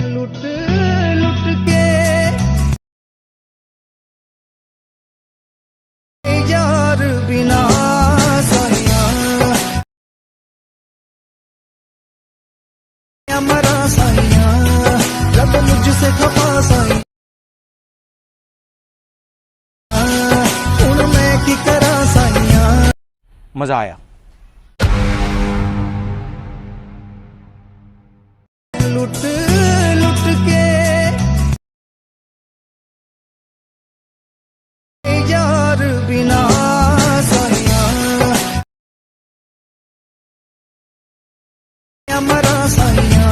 लुट लुट के यार बिना साइया मरा साइया रब मुझसे खफा साइया हूं मैं की करा साइया। मज़ा आया। लुट लुट के यार बिना साइया मरा साइया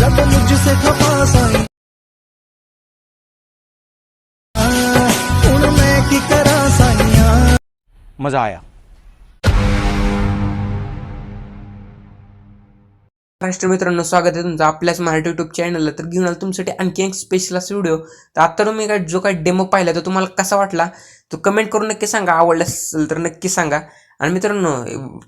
रब मुझसे खफा साइया हूं मैं की करा साइया। मज़ा आया। राष्ट्र मित्रांनो, स्वागत आहे तुमचं आपल्याच मराठी यूट्यूब चॅनलला. तर घेऊन आलो तुमच्यासाठी आणखी एक स्पेशल असा व्हिडिओ. तर आता तुम्ही जो काही डेमो पाहिला तो तुम्हाला कसा वाटला तो कमेंट करून नक्की सांगा. आवडला असेल तर नक्की सांगा. आणि मित्रांनो,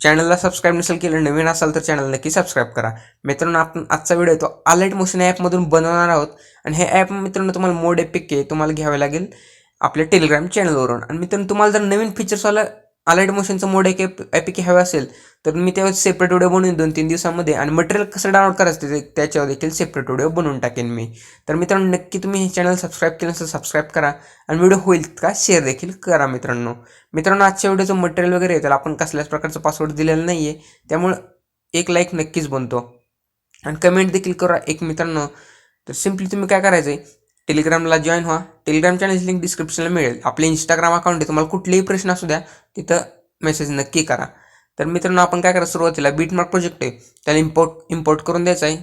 चॅनलला सबस्क्राईब नसेल केलं, नवीन असाल तर चॅनल नक्की सबस्क्राईब करा. मित्रांनो, आपण आजचा व्हिडिओ तो अलाइट मोशन ॲपमधून बनवणार आहोत. आणि हे ॲप मित्रांनो तुम्हाला मोड एपिक आहे, तुम्हाला घ्यावे लागेल आपल्या टेलिग्राम चॅनलवरून. आणि मित्रांनो, तुम्हाला जर नवीन फीचर्सवाला अलाइट मोशनचं मोड एपिक हवं असेल तर मी त्यावर सेपरेट व्हिडिओ बनवून 2-3 दिवसामध्ये, आणि मटेरियल कसं डाउनलोड करायचं त्याच्यावर देखील सेपरेट व्हिडिओ बनवून टाकेन मी. तर मित्रांनो, नक्की तुम्ही हे चॅनल सबस्क्राईब केलं असेल सबस्क्राईब करा, आणि व्हिडिओ होईल का शेअर देखील करा. मित्रांनो, आजच्या व्हिडिओचं मटेरियल वगैरे आहे त्याला आपण कसल्याच प्रकारचं पासवर्ड दिलेलं नाही आहे, त्यामुळं एक लाईक नक्कीच बनतो, आणि कमेंट देखील करा एक. मित्रांनो, तर सिम्पली तुम्ही काय करायचं आहे, टेलिग्रामला जॉईन व्हा. टेलिग्राम चॅनलची लिंक डिस्क्रिप्शनला मिळेल. आपले इंस्टाग्राम अकाउंट आहे, तुम्हाला कुठलेही प्रश्न असू द्या तिथं मेसेज नक्की करा. तर मित्रांनो, आपण काय करा, सुरुवातीला बीटमार्क प्रोजेक्ट आहे त्याला इम्पोर्ट करून द्यायचा आहे.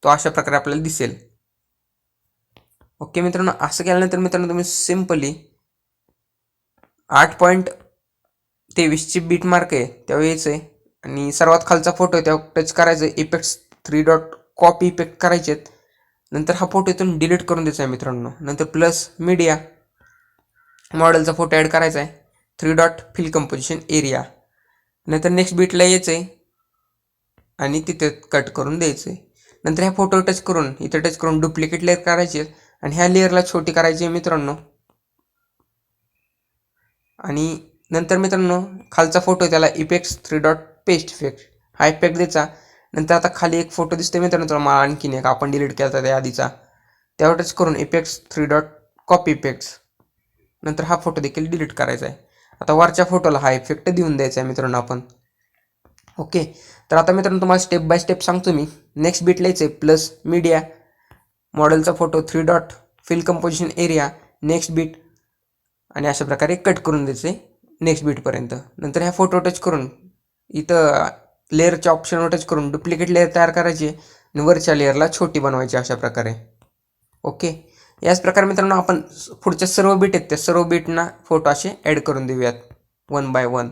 तो अशा प्रकारे आपल्याला दिसेल. ओके मित्रांनो, असं केल्यानंतर मित्रांनो तुम्ही सिम्पली 8.23ची बीटमार्क आहे त्यावर यायचं आहे, आणि सर्वात खालचा फोटो आहे त्यावर टच करायचं आहे. इफेक्ट्स 3 डॉट कॉपी इफेक्ट करायचे आहेत. नंतर हा फोटो इथून डिलीट करून द्यायचा आहे मित्रांनो. नंतर प्लस मीडिया मॉडेलचा फोटो ॲड करायचा आहे. 3 डॉट फिल कंपोजिशन एरिया. नंतर नेक्स्ट बीटला यायचं आहे आणि तिथे कट करून द्यायचं आहे. नंतर ह्या फोटो टच करून इथं टच करून डुप्लिकेट लेअर करायची आहे, आणि ह्या लेअरला छोटी करायची आहे मित्रांनो. आणि नंतर मित्रांनो, खालचा फोटो त्याला इफेक्ट्स 3 डॉट पेस्ट इफेक्ट हा इफेक्ट द्यायचा. नंतर आता खाली एक फोटो दिसते मित्रांनो तुम्हाला, मला आणखीन एक आपण डिलीट केला होता त्या आधीचा, त्यावर टच करून इफेक्ट्स 3 डॉट कॉपी इफेक्ट्स. नंतर हा फोटो देखील डिलीट करायचा आहे. आता वरच्या फोटोला हा इफेक्ट देऊन द्यायचा आहे मित्रांनो आपण. ओके, तर आता मित्रांनो तुम्हाला स्टेप बाय स्टेप सांगतो मी. नेक्स्ट बीट लिहायचं आहे प्लस मीडिया मॉडेलचा photo 3 dot fill composition area next beat, आणि अशा प्रकारे कट करून द्यायचं आहे नेक्स्ट बीटपर्यंत. नंतर ह्या फोटो टच करून इथं लेअरच्या ऑप्शनवर टच करून डुप्लिकेट लेअर तयार करायची, आणि वरच्या लेअरला छोटी बनवायची अशा प्रकारे. ओके, याच प्रकारे मित्रांनो आपण पुढच्या सर्व बीट आहेत त्या सर्व बीटना फोटो असे ॲड करून देऊयात 1 बाय 1.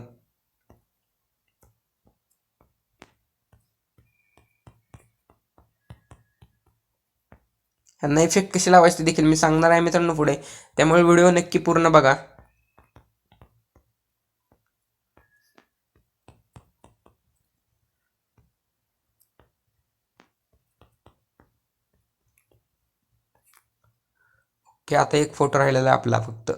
ह्यांना इफेक्ट कसे लावायचे देखील मी सांगणार आहे मित्रांनो पुढे, त्यामुळे व्हिडिओ नक्की पूर्ण बघा. ओके, आता एक फोटो राहिलेला आहे आपला फक्त.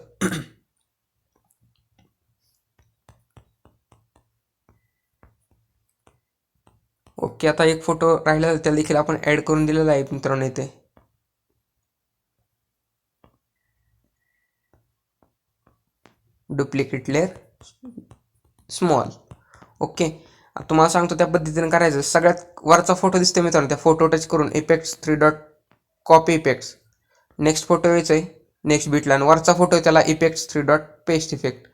ओके, आता एक फोटो राहिलेला त्याला देखील आपण ॲड करून दिलेला आहे मित्रांनो इथे. Duplicate layer small. ओके, तुम्हाला सांगतो त्या पद्धतीने करायचं. सगळ्यात वरचा फोटो दिसतो मित्रांनो, त्या फोटो टच करून effects 3 dot copy effects next photo यायचं आहे नेक्स्ट बीटला, आणि वरचा फोटो त्याला effects 3 dot paste effect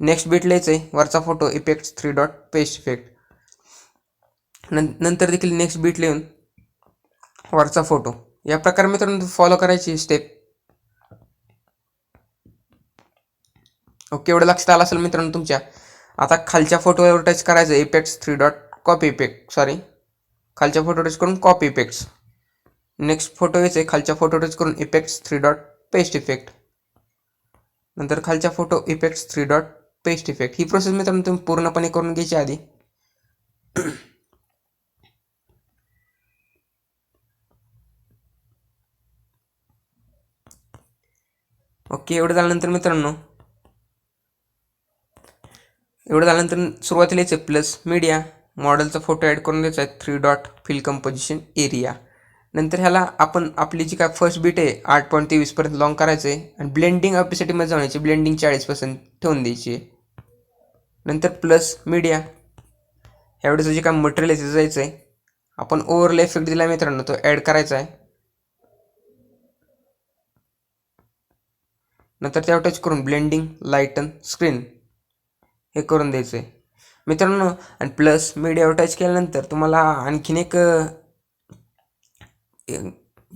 next बीटला यायचं आहे. वरचा photo effects 3 dot paste effect. नंतर देखील नेक्स्ट बीट लिहून वरचा फोटो. या प्रकारे मित्रांनो फॉलो करायची स्टेप. ओके, एवढं लक्षात आलं असेल मित्रांनो तुमच्या. आता खालच्या फोटोवर टच करायचं इफेक्ट्स 3 डॉट कॉपी इफेक्ट खालच्या फोटो टच करून कॉपी इफेक्ट्स. नेक्स्ट फोटो यायचं आहे, खालच्या फोटो टच करून इफेक्ट्स 3 डॉट पेस्ट इफेक्ट. नंतर खालच्या photo effects 3 dot paste effect. ही प्रोसेस मित्रांनो तुम्ही पूर्णपणे करून घ्यायची आधी. ओके, एवढं झाल्यानंतर मित्रांनो सुरुवातीला यायचं प्लस मीडिया, मॉडेलचा फोटो ॲड करून द्यायचा आहे, 3 डॉट फिल कंपोजिशन एरिया. नंतर ह्याला आपण आपली जी काय फर्स्ट बीट आहे 8.23पर्यंत लॉंग करायचं आहे आणि ब्लेंडिंग ऑपेसिटीमध्ये जाऊन यायची, ब्लेंडिंग 40% ठेवून द्यायची. नंतर प्लस मीडिया, ह्यावेळेचं जे काय मटेरियल आहे तिथं जायचं आहे, आपण ओव्हरले इफेक्ट दिला मित्रांनो तो ॲड करायचा आहे. नंतर त्यावर टच करून ब्लेंडिंग, लाईटन, स्क्रीन हे करून द्यायचं आहे मित्रांनो. आणि प्लस मीडियावर टच केल्यानंतर तुम्हाला आणखीन एक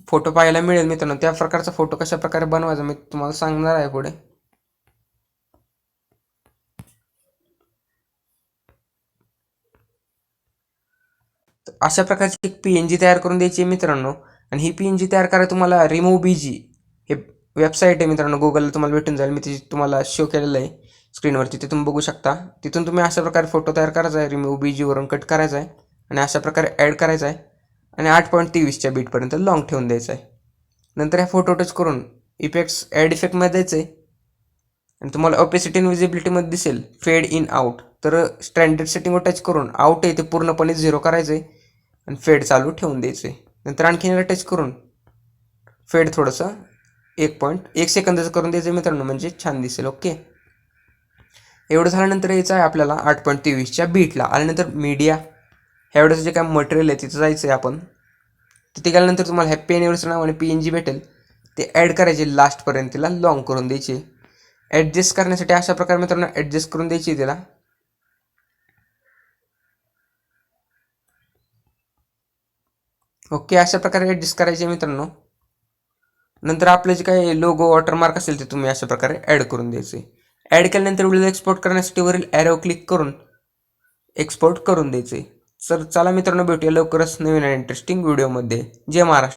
फोटो पाहायला मिळेल मित्रांनो. त्या प्रकारचा फोटो कशा प्रकारे बनवायचा मी तुम्हाला सांगणार आहे पुढे. अशा प्रकारची एक PNG तयार करून द्यायची आहे मित्रांनो. आणि ही PNG तयार करायला तुम्हाला रिमूव्ह BG हे वेबसाईट आहे मित्रांनो, गुगलला तुम्हाला भेटून जाईल. मी ती तुम्हाला शो केलेलं आहे स्क्रीनवरती, ते तुम्ही बघू शकता. तिथून तुम्ही अशा प्रकारे फोटो तयार करायचा आहे, रिमूव्ह BG वरून कट करायचा आहे आणि अशा प्रकारे ॲड करायचा आहे आणि 8.23च्या बीटपर्यंत लॉंग ठेवून द्यायचं आहे. नंतर ह्या फोटो टच करून इफेक्ट्स ॲड इफेक्टमध्ये द्यायचं आहे आणि तुम्हाला ओपेसिटी आणि विजिबिलिटीमध्ये दिसेल फेड इन आउट. तर स्टँडर्ड सेटिंगवर टच करून आउट आहे ते पूर्णपणे 0 करायचं आहे आणि फेड चालू ठेवून द्यायचं आहे. नंतर आणखीन याला टच करून फेड थोडंसं 1 सेकंदाचं करून द्यायचं आहे मित्रांनो, म्हणजे छान दिसेल. ओके, एवढं झाल्यानंतर यायचं आहे आपल्याला 8.23च्या बीटला. आल्यानंतर मीडिया, ह्यावेळेचं जे काय मटेरियल आहे तिथं जायचं आहे आपण. तिथे गेल्यानंतर तुम्हाला हॅप्पी ॲनिव्हर्सरी नावाने PNG भेटेल, ते ॲड करायचे लास्टपर्यंत, तिला लॉंग करून द्यायचे. ॲडजस्ट करण्यासाठी अशा प्रकारे मित्रांनो ॲडजस्ट करून द्यायची तिला. ओके, अशा प्रकारे ॲडजस्ट करायचे मित्रांनो. नंतर आपले जे काही लोगो वॉटरमार्क असेल ते तुम्ही अशा प्रकारे ॲड करून द्यायचे. ॲड केल्यानंतर व्हिडिओ एक्सपोर्ट करण्यासाठी वरील ॲरो क्लिक करून एक्सपोर्ट करून द्यायचे. तर चला मित्रांनो, भेटूया लवकरच नवीन आणि इंटरेस्टिंग व्हिडिओमध्ये. जय महाराष्ट्र.